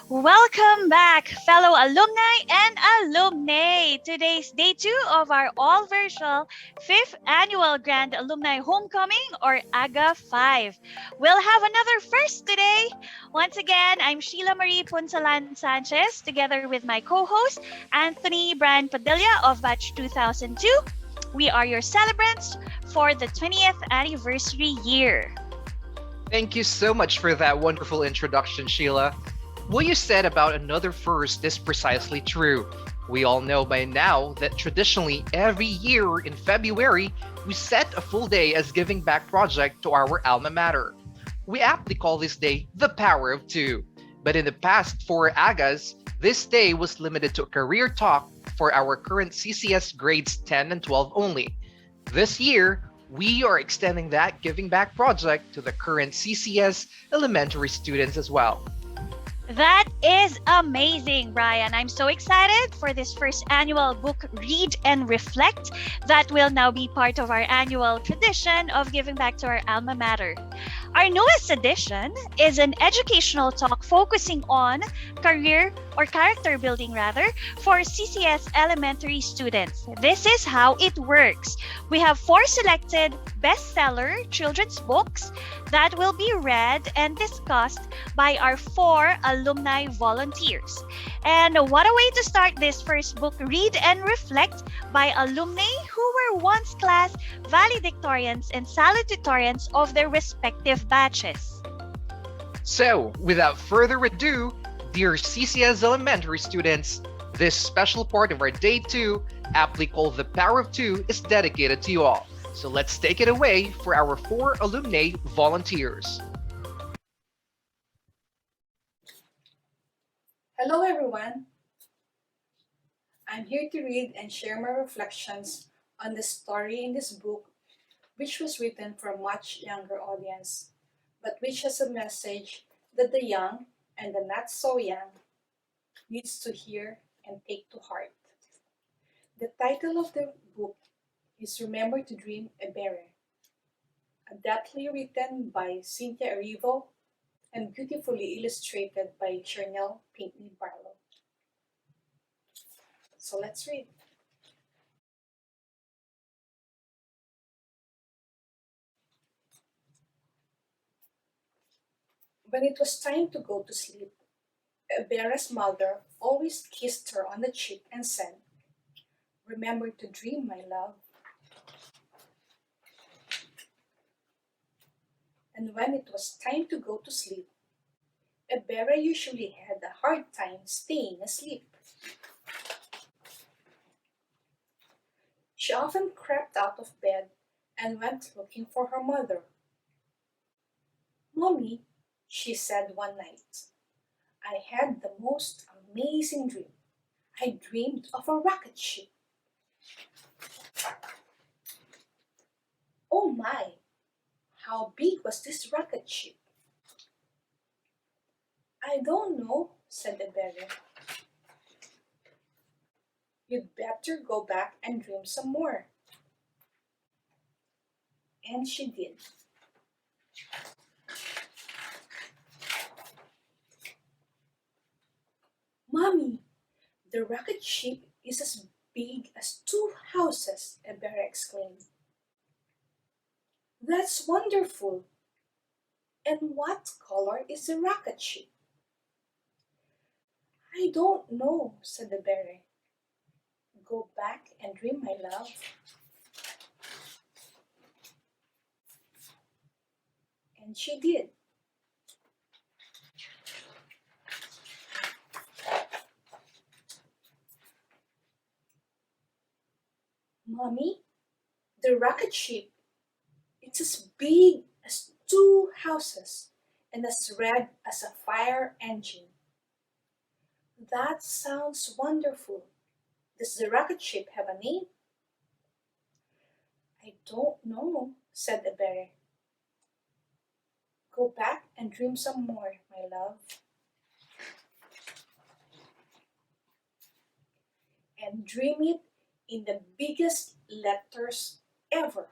Welcome back, fellow alumni and alumnae. Today's day two of our all virtual fifth annual Grand Alumni Homecoming or AGA 5. We'll have another first today. Once again, I'm Sheila Marie Punsalan Sanchez together with my co host, Anthony Brian Padilla of Batch 2002. We are your celebrants for the 20th anniversary year. Thank you so much for that wonderful introduction, Sheila. What you said about another first is precisely true. We all know by now that traditionally every year in February, we set a full day as giving back project to our alma mater. We aptly call this day the Power of Two. But in the past for AGAs, this day was limited to a career talk for our current CCS grades 10 and 12 only. This year, we are extending that giving back project to the current CCS elementary students as well. That is amazing, Brian. I'm so excited for this first annual book Read and Reflect that will now be part of our annual tradition of giving back to our alma mater. Our newest edition is an educational talk focusing on career or character building rather for CCS elementary students. This is how it works. We have 4 selected bestseller children's books that will be read and discussed by our 4 alumni volunteers. And what a way to start this first book, Read and Reflect, by alumni who were once class valedictorians and salutatorians of their respective batches. So, without further ado, dear CCS elementary students, this special part of our day 2, aptly called the Power of Two, is dedicated to you all. So let's take it away for our 4 alumni volunteers. Hello everyone! I'm here to read and share my reflections on the story in this book, which was written for a much younger audience, but which has a message that the young and the not so young needs to hear and take to heart. The title of the book is Remember to Dream a Better, adeptly written by Cynthia Erivo and beautifully illustrated by Charnel Pinckney Barlow. So let's read. When it was time to go to sleep, Bera's mother always kissed her on the cheek and said, "Remember to dream, my love." And when it was time to go to sleep, Bera usually had a hard time staying asleep. She often crept out of bed and went looking for her mother. "Mommy," she said one night, "I had the most amazing dream. I dreamed of a rocket ship." "Oh my, how big was this rocket ship?" "I don't know," said the bear. "You'd better go back and dream some more." And she did. "Mommy, the rocket ship is as big as 2 houses," a bear exclaimed. "That's wonderful. And what color is the rocket ship?" "I don't know," said the bear. "Go back and dream, my love." And she did. "Mommy, the rocket ship, it's as big as 2 houses and as red as a fire engine." "That sounds wonderful. Does the rocket ship have a name?" "I don't know," said the bear. "Go back and dream some more, my love." And dream it in the biggest letters ever.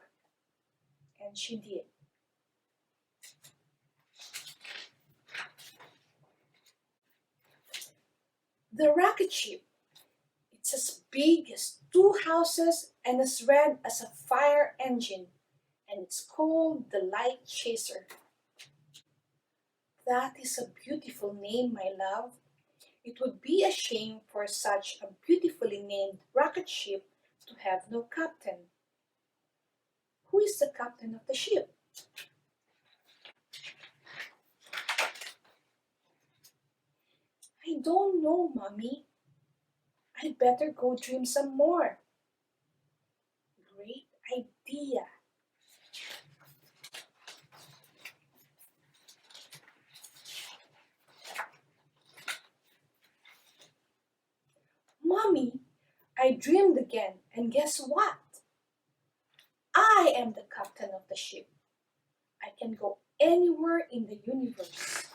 And she did. The rocket ship. It's as big as two houses and as red as a fire engine, and it's called the Light Chaser. That is a beautiful name, my love. It would be a shame for such a beautifully named rocket ship to have no captain. Who is the captain of the ship? I don't know, Mommy. I'd better go dream some more. Great idea. Mommy, I dreamed again, and guess what? I am the captain of the ship. I can go anywhere in the universe.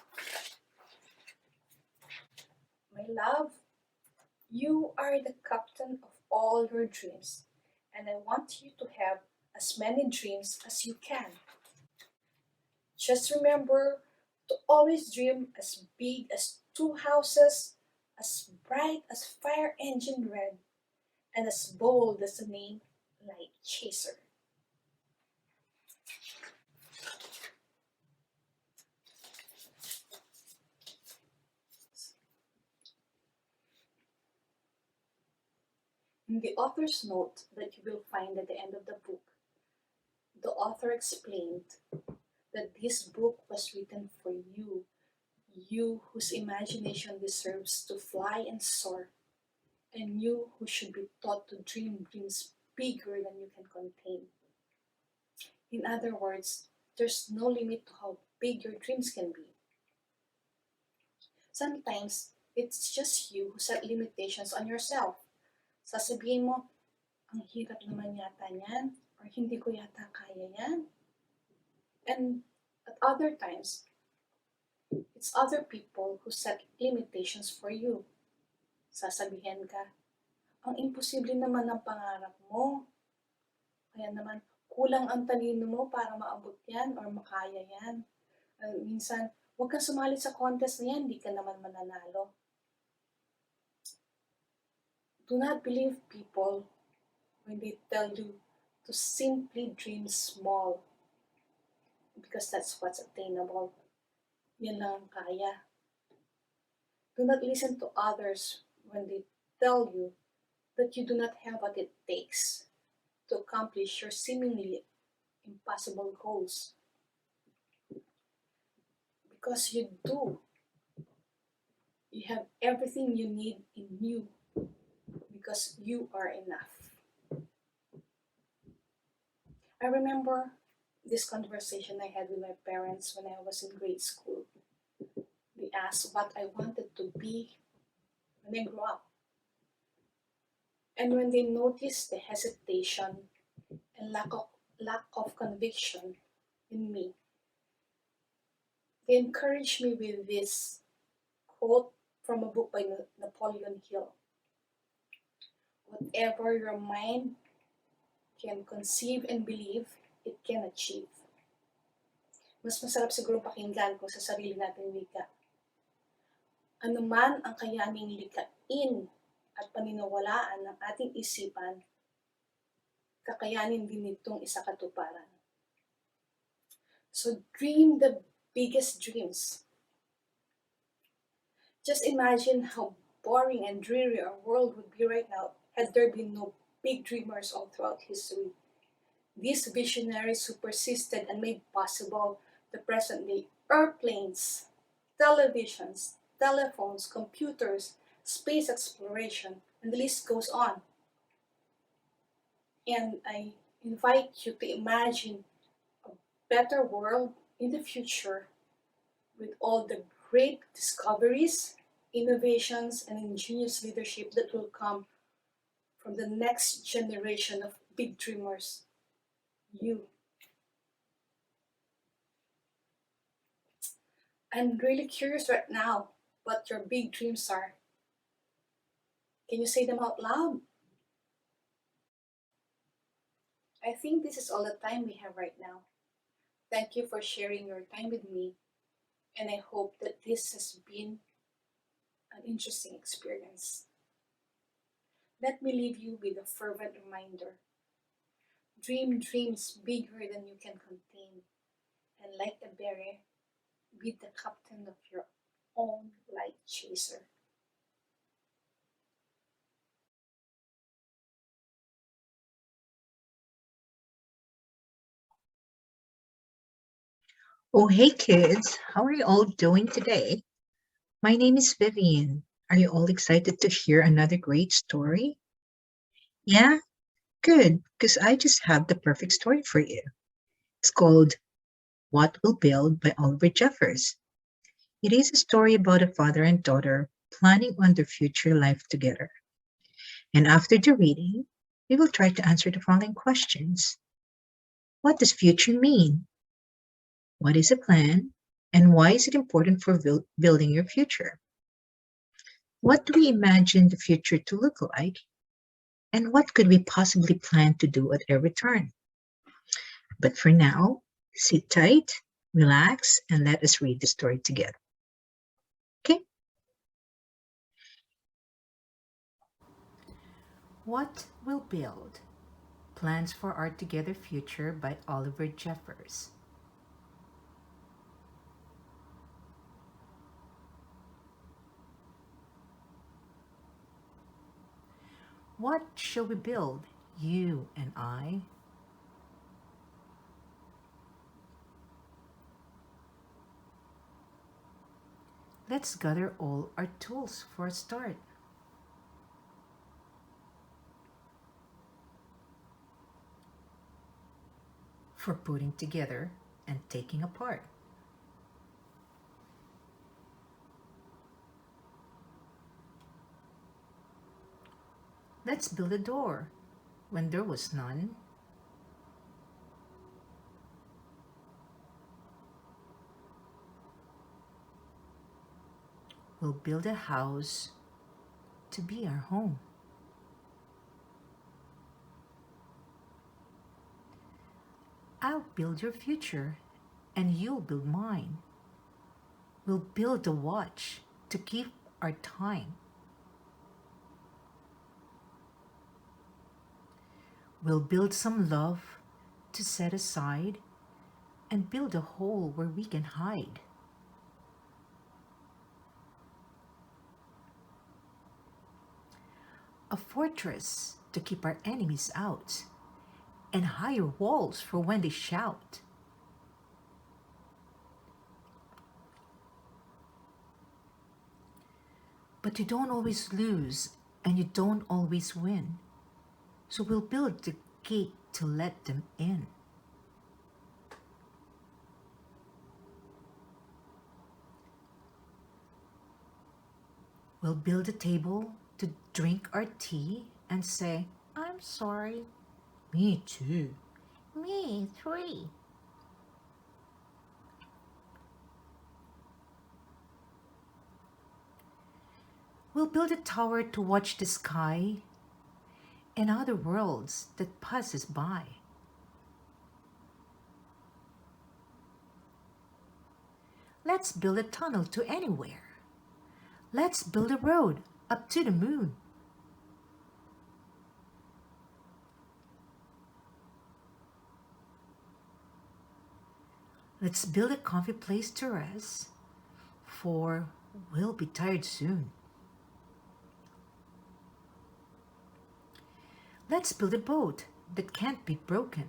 My love, you are the captain of all your dreams, and I want you to have as many dreams as you can. Just remember to always dream as big as two houses, as bright as fire engine red, and as bold as the name Light Chaser. In the author's note that you will find at the end of the book, the author explained that this book was written for you, you whose imagination deserves to fly and soar, and you who should be taught to dream dreams bigger than you can contain. In other words, there's no limit to how big your dreams can be. Sometimes, it's just you who set limitations on yourself. Sasabihin mo, ang hirap naman yata niyan, or hindi ko yata kaya yan. And at other times, it's other people who set limitations for you. Sasabihin ka, ang imposible naman ng pangarap mo. Kaya naman, kulang ang talino mo para maabot yan or makaya yan. Minsan, huwag kang sumali sa contest na yan, di ka naman mananalo. Do not believe people when they tell you to simply dream small because that's what's attainable. Yan lang ang kaya. Do not listen to others when they tell you that you do not have what it takes to accomplish your seemingly impossible goals. Because you do. You have everything you need in you because you are enough. I remember this conversation I had with my parents when I was in grade school. They asked what I wanted to be when I grew up. And when they noticed the hesitation and lack of conviction in me, they encouraged me with this quote from a book by Napoleon Hill. Whatever your mind can conceive and believe, it can achieve. Mas masarap siguro pakinggan kung sa sarili natin wika. Ano man ang kayaning likain at paniniwalaan ng ating isipan, kakayanin din nitong isakatuparan. So dream the biggest dreams. Just imagine how boring and dreary our world would be right now had there been no big dreamers all throughout history. These visionaries who persisted and made possible the present day airplanes, televisions, telephones, computers, space exploration, and the list goes on. And I invite you to imagine a better world in the future with all the great discoveries, innovations, and ingenious leadership that will come from the next generation of big dreamers, you. I'm really curious right now what your big dreams are. Can you say them out loud? I think this is all the time we have right now. Thank you for sharing your time with me, and I hope that this has been an interesting experience. Let me leave you with a fervent reminder: dream dreams bigger than you can contain, and like a berry, be the captain of your own light chaser. Oh, hey kids, how are you all doing today? My name is Vivian. Are you all excited to hear another great story? Yeah, good, because I just have the perfect story for you. It's called What Will Build by Oliver Jeffers. It is a story about a father and daughter planning on their future life together. And after the reading, we will try to answer the following questions. What does future mean? What is a plan? And why is it important for building your future? What do we imagine the future to look like? And what could we possibly plan to do at every turn? But for now, sit tight, relax, and let us read the story together. Okay? What Will Build? Plans for Our Together Future by Oliver Jeffers. What shall we build, you and I? Let's gather all our tools for a start. For putting together and taking apart. Let's build a door when there was none. We'll build a house to be our home. I'll build your future and you'll build mine. We'll build a watch to keep our time. We'll build some love to set aside and build a hole where we can hide. A fortress to keep our enemies out and higher walls for when they shout. But you don't always lose and you don't always win. So we'll build the gate to let them in. We'll build a table to drink our tea and say, I'm sorry. Me too. Me three. We'll build a tower to watch the sky and other worlds that passes by. Let's build a tunnel to anywhere. Let's build a road up to the moon. Let's build a comfy place to rest, for we'll be tired soon. Let's build a boat that can't be broken,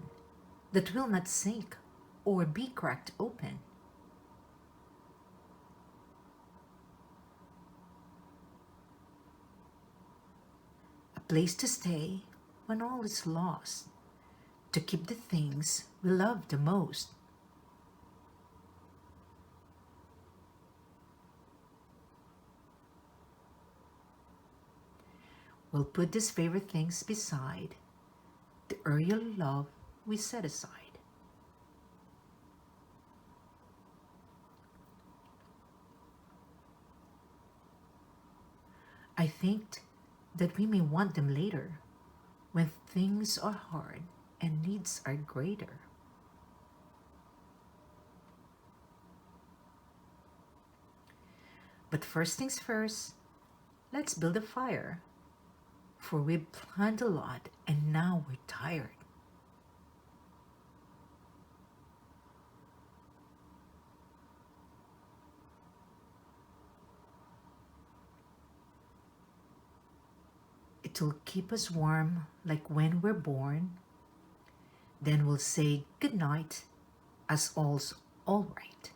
that will not sink or be cracked open. A place to stay when all is lost, to keep the things we love the most. We'll put these favorite things beside the earlier love we set aside. I think that we may want them later when things are hard and needs are greater. But first things first, Let's build a fire, for we've planned a lot and now we're tired. It'll keep us warm like when we're born. Then we'll say goodnight as all's all right.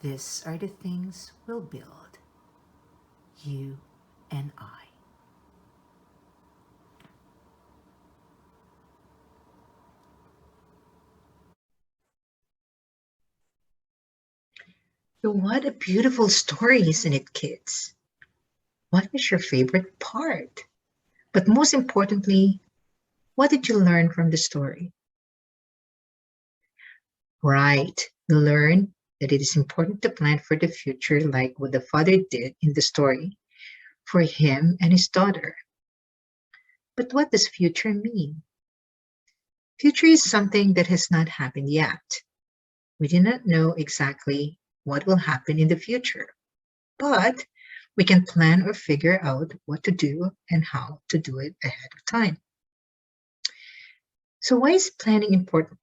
These are the things we'll build, you and I. So what a beautiful story, isn't it, kids? What was your favorite part? But most importantly, what did you learn from the story? Right. You learn that it is important to plan for the future, like what the father did in the story for him and his daughter. But what does future mean? Future is something that has not happened yet. We do not know exactly what will happen in the future, but we can plan or figure out what to do and how to do it ahead of time. So, why is planning important?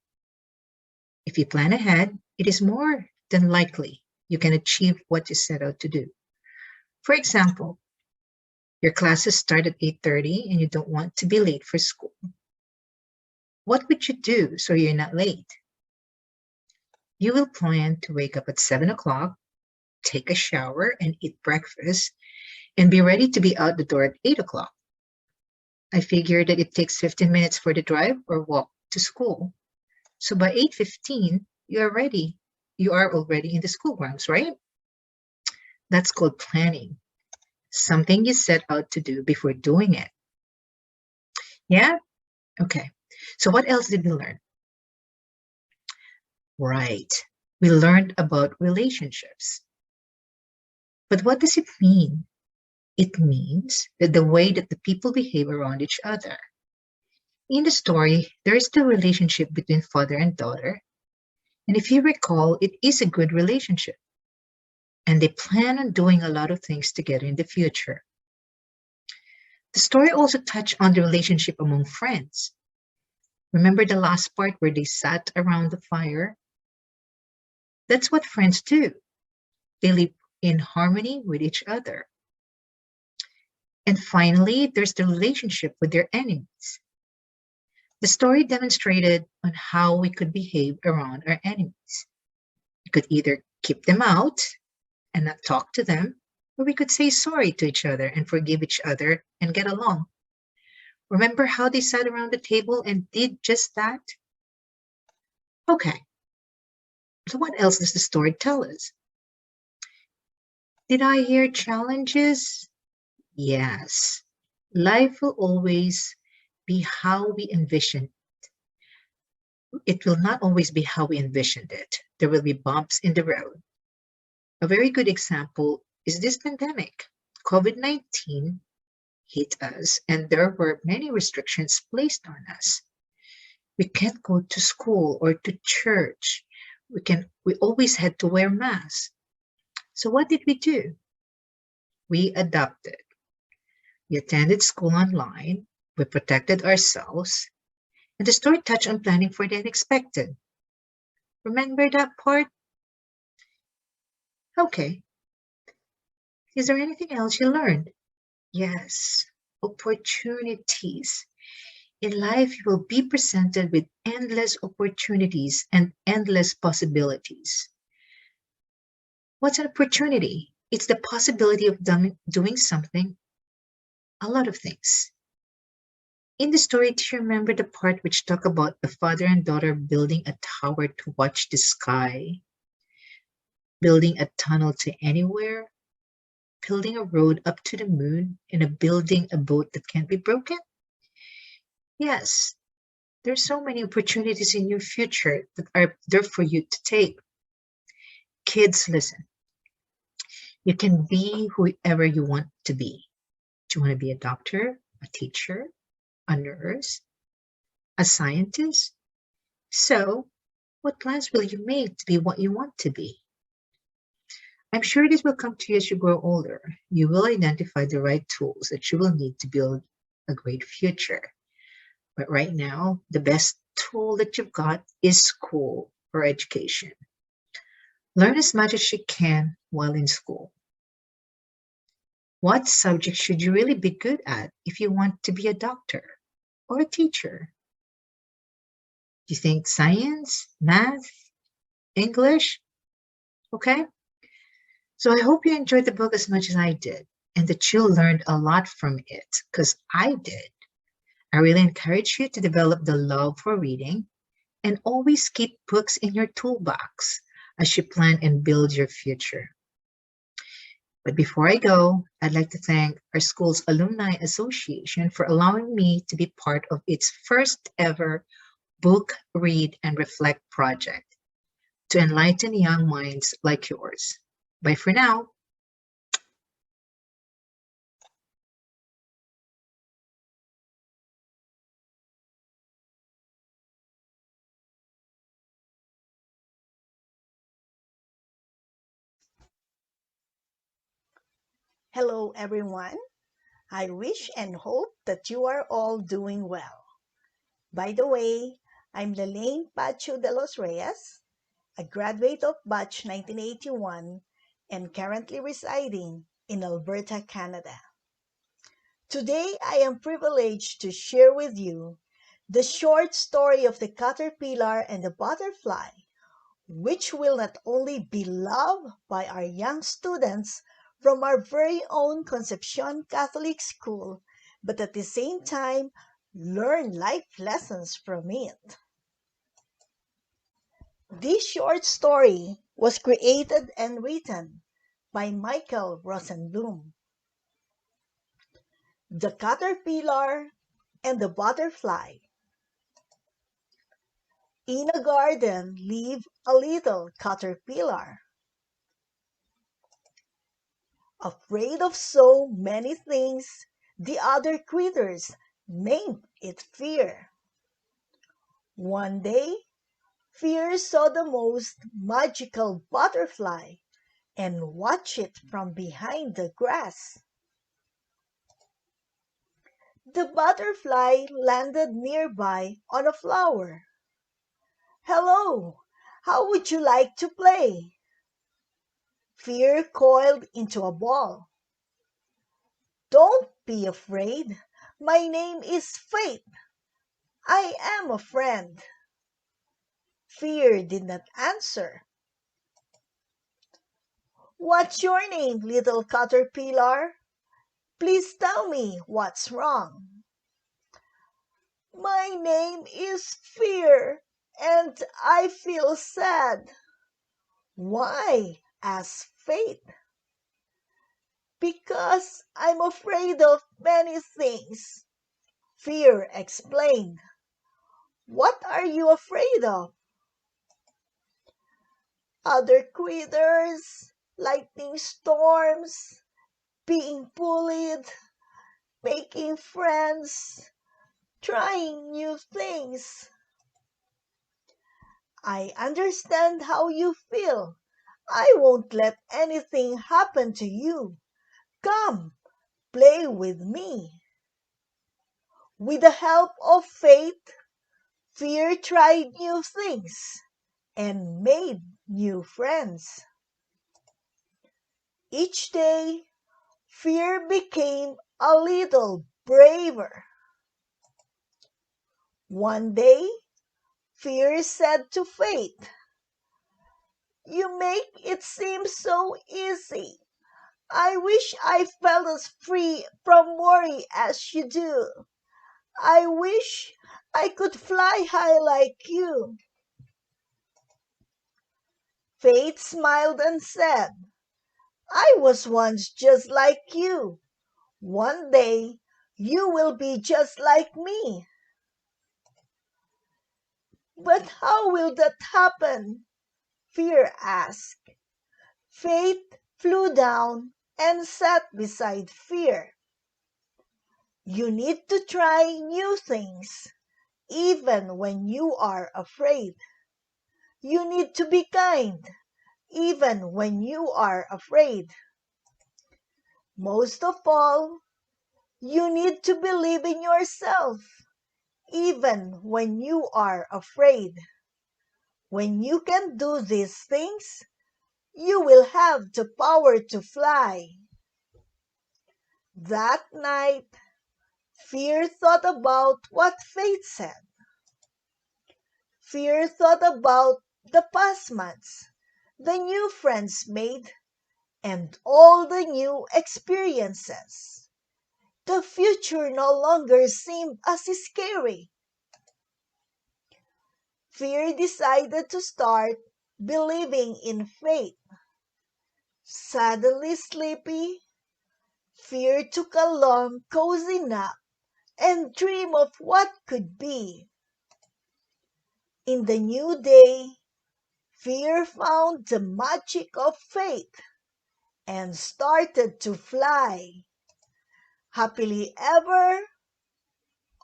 If you plan ahead, it is more than likely you can achieve what you set out to do. For example, your classes start at 8:30 and you don't want to be late for school. What would you do so you're not late? You will plan to wake up at 7 o'clock, take a shower and eat breakfast, and be ready to be out the door at 8 o'clock. I figure that it takes 15 minutes for the drive or walk to school. So by 8:15, you are ready. You are already in the school grounds, right? That's called planning. Something you set out to do before doing it. Yeah? Okay. So what else did we learn? Right. We learned about relationships. But what does it mean? It means that the way that the people behave around each other. In the story, there is the relationship between father and daughter. And if you recall, it is a good relationship. And they plan on doing a lot of things together in the future. The story also touched on the relationship among friends. Remember the last part where they sat around the fire? That's what friends do. They live in harmony with each other. And finally, there's the relationship with their enemies. The story demonstrated on how we could behave around our enemies. We could either keep them out and not talk to them, or we could say sorry to each other and forgive each other and get along. Remember how they sat around the table and did just that? Okay, so what else does the story tell us? Did I hear challenges? Yes. Life will always be how we envision. It will not always be how we envisioned it. There will be bumps in the road. A very good example is this pandemic. COVID-19 hit us, and there were many restrictions placed on us. We can't go to school or to church. We always had to wear masks. So what did we do? We adapted. We attended school online. We protected ourselves. And the story touched on planning for the unexpected. Remember that part? Okay. Is there anything else you learned? Yes, opportunities. In life, you will be presented with endless opportunities and endless possibilities. What's an opportunity? It's the possibility of doing something, a lot of things. In the story, do you remember the part which talked about the father and daughter building a tower to watch the sky, building a tunnel to anywhere, building a road up to the moon, and building a boat that can't be broken? Yes, there's so many opportunities in your future that are there for you to take. Kids, listen. You can be whoever you want to be. Do you want to be a doctor, a teacher, a nurse, a scientist? So, what plans will you make to be what you want to be? I'm sure this will come to you as you grow older. You will identify the right tools that you will need to build a great future. But right now, the best tool that you've got is school or education. Learn as much as you can while in school. What subject should you really be good at if you want to be a doctor or a teacher? Do you think science, math, English? Okay. So I hope you enjoyed the book as much as I did and that you learned a lot from it because I did. I really encourage you to develop the love for reading and always keep books in your toolbox as you plan and build your future. But before I go, I'd like to thank our school's Alumni Association for allowing me to be part of its first ever book, read, and reflect project to enlighten young minds like yours. Bye for now. Hello, everyone. I wish and hope that you are all doing well. By the way, I'm Lelaine Pacho de los Reyes, a graduate of Batch 1981 and currently residing in Alberta, Canada. Today, I am privileged to share with you the short story of the caterpillar and the butterfly, which will not only be loved by our young students from our very own Concepcion Catholic School, but at the same time learn life lessons from it. This short story was created and written by Michael Rosenblum. The Caterpillar and the Butterfly. In a garden lived a little caterpillar, afraid of so many things. The other creatures named it Fear. One day, Fear saw the most magical butterfly and watched it from behind the grass. The butterfly landed nearby on a flower. "Hello, how would you like to play?" Fear coiled into a ball. "Don't be afraid. My name is Faith. I am a friend." Fear did not answer. "What's your name, little caterpillar? Please tell me what's wrong." "My name is Fear, and I feel sad." "Why?" asked Faith. "Because I'm afraid of many things," Fear explained. "What are you afraid of?" "Other creatures, lightning storms, being bullied, making friends, trying new things." "I understand how you feel. I won't let anything happen to you. Come, play with me." With the help of Faith, Fear tried new things and made new friends. Each day, Fear became a little braver. One day, Fear said to Faith, "You make it seem so easy. I wish I felt as free from worry as you do. I wish I could fly high like you." Faith smiled and said, "I was once just like you. One day you will be just like me." "But how will that happen?" Fear asked. Faith flew down and sat beside Fear. "You need to try new things. even when you are afraid. You need to be kind, even when you are afraid. Most of all, you need to believe in yourself, even when you are afraid. When you can do these things, you will have the power to fly. That night, Fear thought about what Faith said. Fear thought about the past months, the new friends made, and all the new experiences. The future no longer seemed as scary. Fear decided to start believing in fate. Suddenly sleepy, Fear took a long, cozy nap and dreamed of what could be. In the new day, Fear found the magic of faith and started to fly. Happily ever,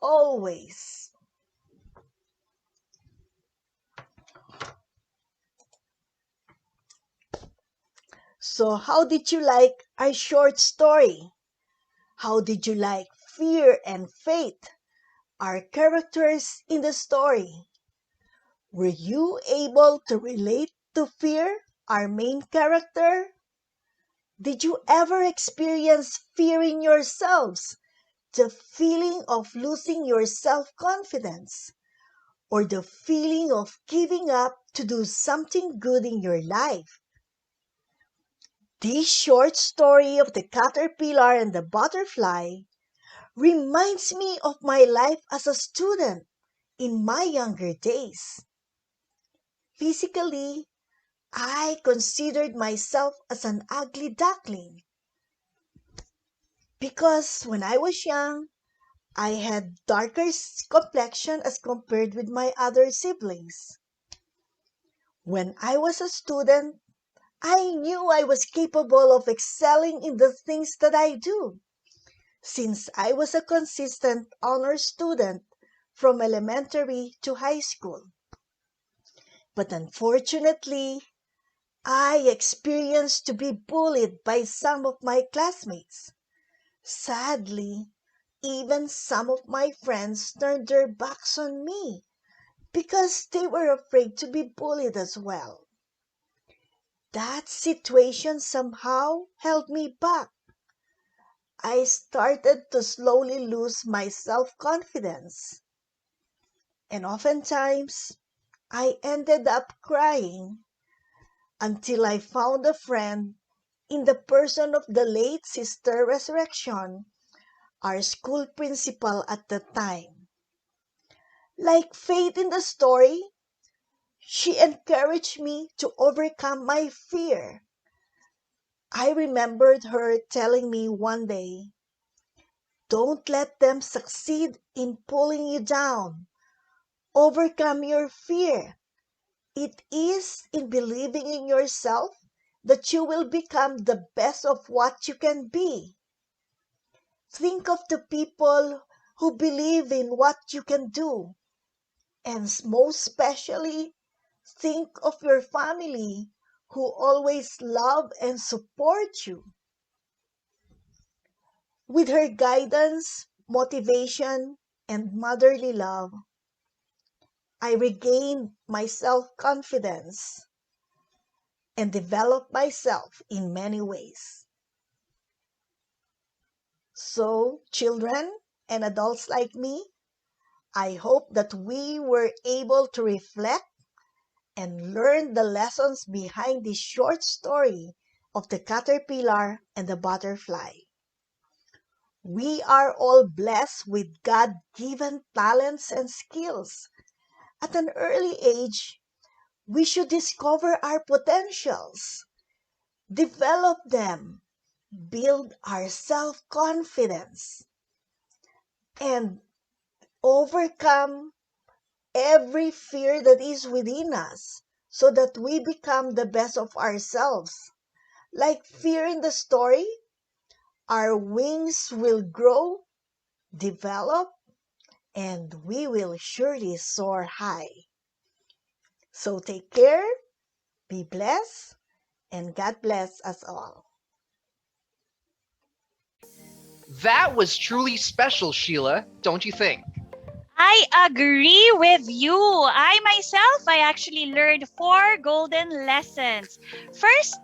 always. So, how did you like our short story? How did you like Fear and Faith, our characters in the story? Were you able to relate to Fear, our main character? Did you ever experience fear in yourselves? The feeling of losing your self-confidence, or the feeling of giving up to do something good in your life. This short story of the caterpillar and the butterfly reminds me of my life as a student in my younger days. Physically, I considered myself as an ugly duckling because when I was young, I had darker complexion as compared with my other siblings. When I was a student, I knew I was capable of excelling in the things that I do, since I was a consistent honor student from elementary to high school. But unfortunately, I experienced to be bullied by some of my classmates. Sadly, even some of my friends turned their backs on me because they were afraid to be bullied as well. That situation somehow held me back. I started to slowly lose my self-confidence. And oftentimes, I ended up crying until I found a friend in the person of the late Sister Resurrection, our school principal at the time. Like Faith in the story, she encouraged me to overcome my fear. I remembered her telling me one day, "Don't let them succeed in pulling you down. Overcome your fear. It is in believing in yourself that you will become the best of what you can be. Think of the people who believe in what you can do, and most especially, think of your family who always love and support you." With her guidance, motivation, and motherly love, I regained my self-confidence and developed myself in many ways. So, children and adults like me, I hope that we were able to reflect and learn the lessons behind this short story of the caterpillar and the butterfly. We are all blessed with God-given talents and skills. At an early age, we should discover our potentials, develop them, build our self-confidence, and overcome every fear that is within us so that we become the best of ourselves. Like fear in the story, our wings will grow, develop, and we will surely soar high. So take care, be blessed, and God bless us all. That was truly special, Sheila, don't you think? I agree with you. I actually learned four golden lessons. First,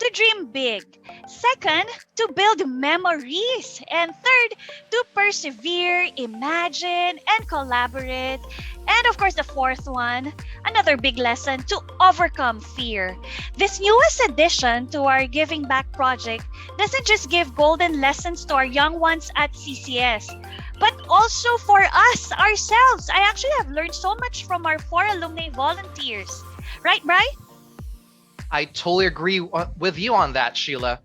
to dream big. Second, to build memories. And third, to persevere, imagine, and collaborate. And of course, the fourth one, another big lesson, to overcome fear. This newest addition to our Giving Back project doesn't just give golden lessons to our young ones at CCS, but also for us ourselves. I actually have learned so much from our four alumni volunteers. Right, Bri? I totally agree with you on that, Sheila.